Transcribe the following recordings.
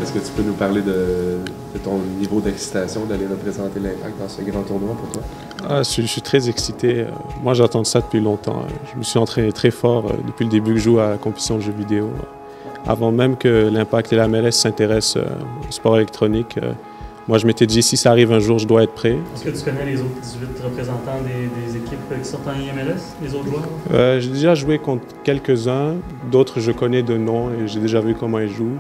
Est-ce que tu peux nous parler de ton niveau d'excitation d'aller représenter l'Impact dans ce grand tournoi pour toi? Je suis très excité. Moi, j'attends ça depuis longtemps. Je me suis entraîné très fort depuis le début que je joue à la compétition de jeux vidéo. Avant même que l'Impact et la MLS s'intéressent au sport électronique, moi, je m'étais dit, si ça arrive un jour, je dois être prêt. Est-ce que tu connais les autres 18 représentants des équipes qui sortent en IMLS, les autres joueurs? J'ai déjà joué contre quelques-uns. D'autres, je connais de nom et j'ai déjà vu comment ils jouent.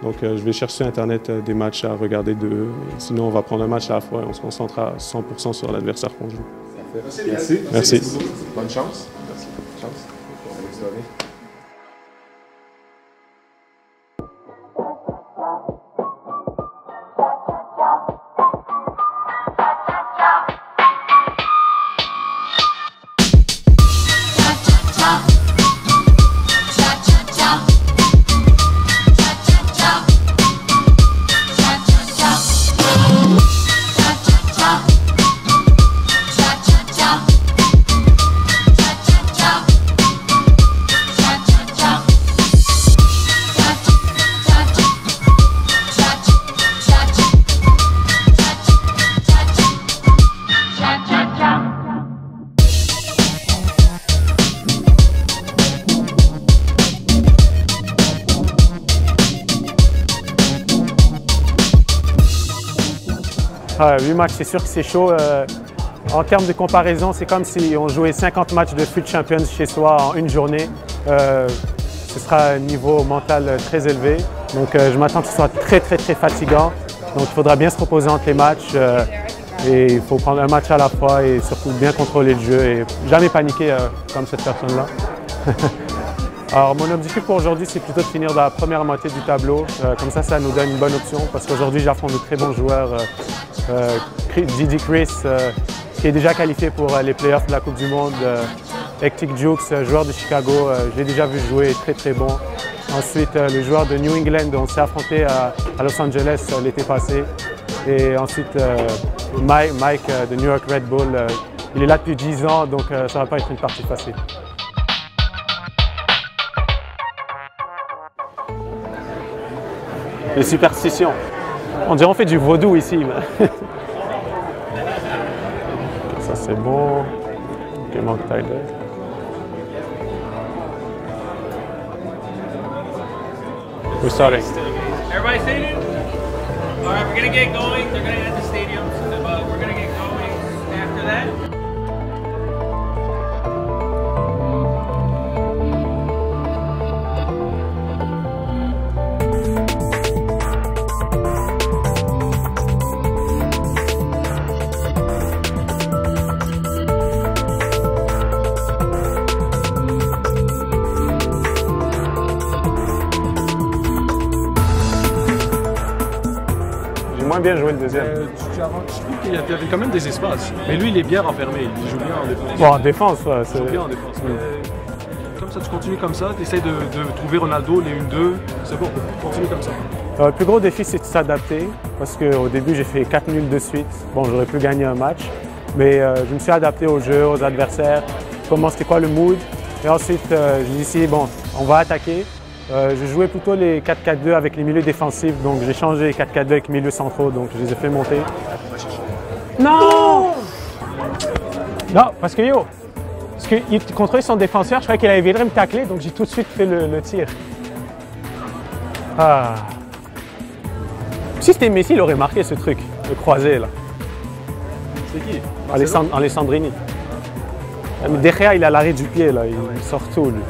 Donc, je vais chercher sur Internet des matchs à regarder d'eux. Sinon, on va prendre un match à la fois et on se concentre à 100% sur l'adversaire qu'on joue. Merci. Merci. Bonne chance. Merci. Bonne chance. Ah, 8 matchs, c'est sûr que c'est chaud. En termes de comparaison, c'est comme si on jouait 50 matchs de FUT Champions chez soi en une journée. Ce sera un niveau mental très élevé. Donc je m'attends que ce soit très fatigant. Donc il faudra bien se reposer entre les matchs. Et il faut prendre un match à la fois et surtout bien contrôler le jeu et jamais paniquer comme cette personne-là. Alors mon objectif pour aujourd'hui, c'est plutôt de finir dans la première moitié du tableau. Comme ça nous donne une bonne option parce qu'aujourd'hui, j'affronte de très bons joueurs. Didi Chris, qui est déjà qualifié pour les playoffs de la Coupe du Monde. Hectic Jukes, joueur de Chicago, je l'ai déjà vu jouer, très bon. Ensuite, le joueur de New England, on s'est affronté à Los Angeles l'été passé. Et ensuite, Mike de New York Red Bull, il est là depuis 10 ans, donc ça ne va pas être une partie facile. Les superstitions. On dirait qu'on fait du vaudou ici. Mais... ça c'est bon. Ok, manque taille. We're starting. Everybody seated? All right, we're gonna get going. They're gonna end the stadium, but we're gonna get going after that. Moins bien joué le deuxième. Je trouve qu'il y avait quand même des espaces. Mais lui, il est bien renfermé. Il joue bien en défense. Bon, en défense, ouais, il joue bien en défense. Comme ça, tu continues comme ça. Tu essaies de trouver Ronaldo, les 1-2. C'est bon, continue comme ça. Le plus gros défi, c'est de s'adapter. Parce qu'au début, j'ai fait 4 nuls de suite. Bon, j'aurais pu gagner un match. Mais je me suis adapté au jeu, aux adversaires. Comment c'était quoi le mood. Et ensuite, j'ai décidé, bon, on va attaquer. Je jouais plutôt les 4-4-2 avec les milieux défensifs, donc j'ai changé les 4-4-2 avec milieux centraux, donc je les ai fait monter. Non! Non, parce que il contrôlait son défenseur, je croyais qu'il avait me tacler, donc j'ai tout de suite fait le tir. Ah. Si c'était Messi, il aurait marqué ce truc, le croisé là. C'est qui? Alessandrini. Mais De Gea, il a l'arrêt du pied là, il sort tout lui.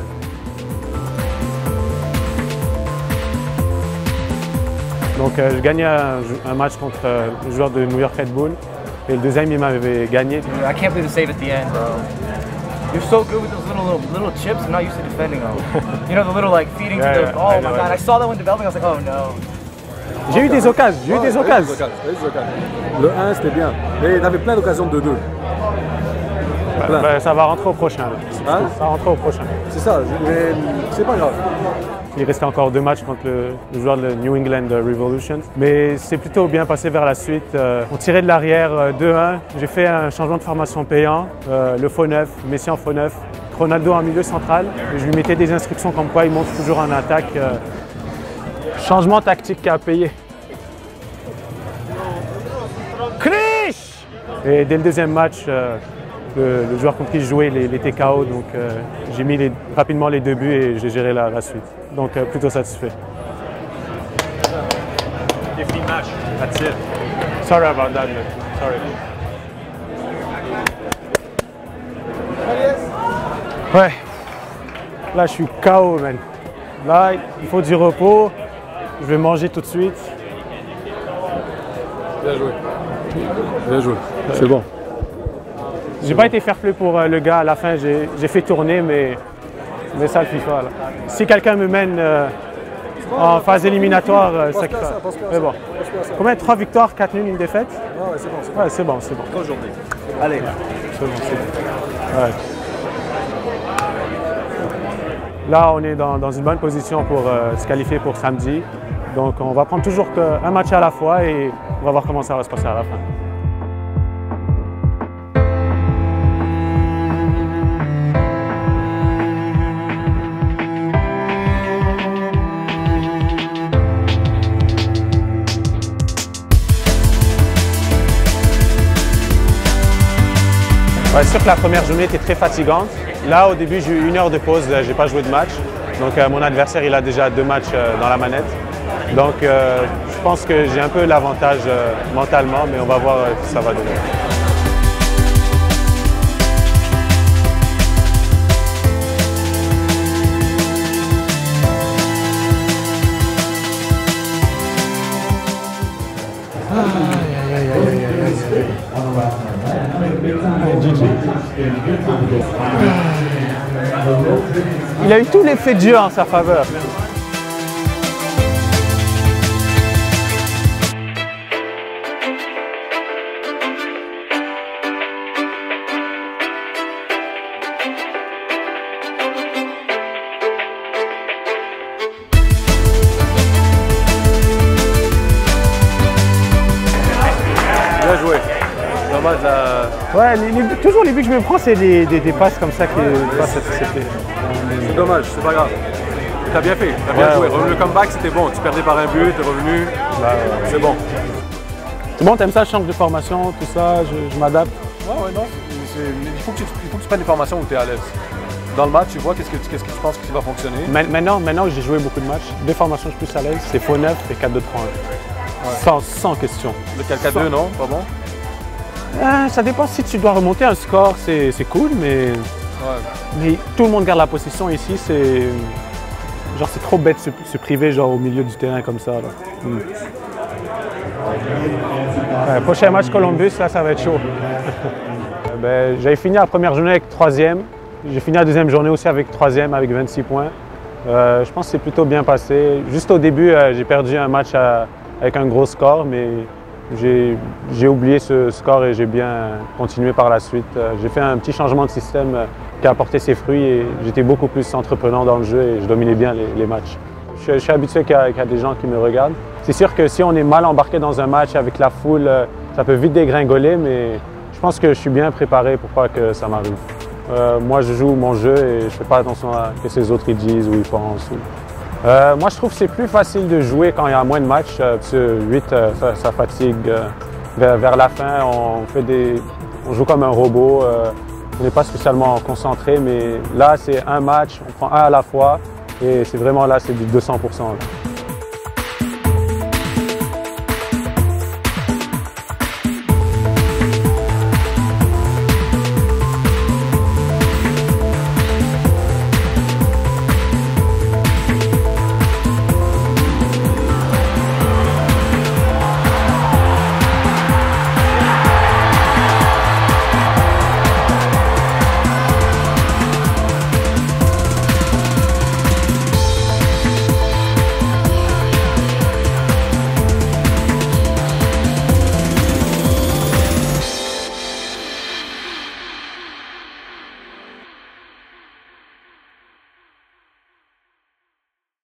Donc je gagnais un match contre le joueur de New York Red Bull et le deuxième il m'avait gagné. I can't believe the save at the end, bro. You're so good with those little chips and not used to defending them. You know, the little like feeding to the. Oh my god, I saw that when developing, I was like, oh no. J'ai eu des occasions, Le 1 c'était bien, mais il avait plein d'occasions de 2. Ça va rentrer au prochain. Hein? Ça va rentrer au prochain. C'est ça, mais c'est pas grave. Il restait encore 2 matchs contre le joueur de New England Revolution. Mais c'est plutôt bien passé vers la suite. On tirait de l'arrière 2-1. J'ai fait un changement de formation payant. Le faux neuf, Messi en faux neuf, Ronaldo en milieu central. Et je lui mettais des instructions comme quoi il monte toujours en attaque. Changement tactique qui a payé. Krish! Et dès le deuxième match, le joueur contre qui je jouais les TKO, donc j'ai mis rapidement les 2 buts et j'ai géré la suite. Donc plutôt satisfait. Défi match, that's it. Sorry about that, man. Sorry. Ouais. Là, je suis KO, man. Là, il faut du repos. Je vais manger tout de suite. Bien joué. Bien joué. C'est bon. J'ai pas été fair-play pour le gars. À la fin, j'ai fait tourner, mais ça le FIFA. Là. Si quelqu'un me mène en phase éliminatoire, ça qui fait. Mais bon. Combien? 3 victoires, 4 nuls, 1 défaite? Ah ouais, c'est bon. Ouais, c'est bon, c'est bon. Grosse journée. Allez. C'est bon, c'est bon. Ouais. Là, on est dans une bonne position pour se qualifier pour samedi. Donc, on va prendre toujours un match à la fois et on va voir comment ça va se passer à la fin. Ouais, c'est sûr que la première journée était très fatigante. Là, au début, j'ai eu 1 heure de pause, j'ai pas joué de match. Donc, mon adversaire, il a déjà 2 matchs dans la manette. Donc, je pense que j'ai un peu l'avantage mentalement, mais on va voir si ça va donner. Il a eu tout l'effet de jeu en sa faveur. Bien joué. Dommage Ouais, toujours les buts que je me prends, c'est des passes comme ça qui passent interceptées. C'est dommage, c'est pas grave. T'as bien fait, t'as bien joué. Le comeback, c'était bon. Tu perdais par un but, t'es revenu. C'est bon. C'est bon, t'aimes ça, je change de formation, tout ça, je m'adapte. Ouais, non. Il faut que tu prennes des formations où tu es à l'aise. Dans le match, tu vois qu'est-ce que tu penses que ça va fonctionner. Maintenant que j'ai joué beaucoup de matchs, 2 formations je suis plus à l'aise, c'est faux 9 et 4-2-3-1. Ouais. Sans question. Le 4-4-2, non? Pas bon? Ça dépend si tu dois remonter un score, c'est cool, mais tout le monde garde la possession ici, c'est trop bête de se priver genre, au milieu du terrain comme ça. Là. Ouais, prochain match Columbus, là, ça va être chaud. J'avais fini la première journée avec 3e, j'ai fini la deuxième journée aussi avec 3e avec 26 points. Je pense que c'est plutôt bien passé. Juste au début, j'ai perdu un match avec un gros score, mais j'ai oublié ce score et j'ai bien continué par la suite. J'ai fait un petit changement de système qui a apporté ses fruits et j'étais beaucoup plus entreprenant dans le jeu et je dominais bien les matchs. Je suis habitué qu'il y a des gens qui me regardent. C'est sûr que si on est mal embarqué dans un match avec la foule, ça peut vite dégringoler, mais je pense que je suis bien préparé pour pas que ça m'arrive. Moi, je joue mon jeu et je ne fais pas attention à ce que les autres ils disent ou ils pensent. Moi, je trouve que c'est plus facile de jouer quand il y a moins de matchs. Parce que 8, ça fatigue. Vers la fin, on joue comme un robot. On n'est pas spécialement concentré, mais là, c'est un match, on prend un à la fois. Et c'est vraiment là, c'est du 200%. Là.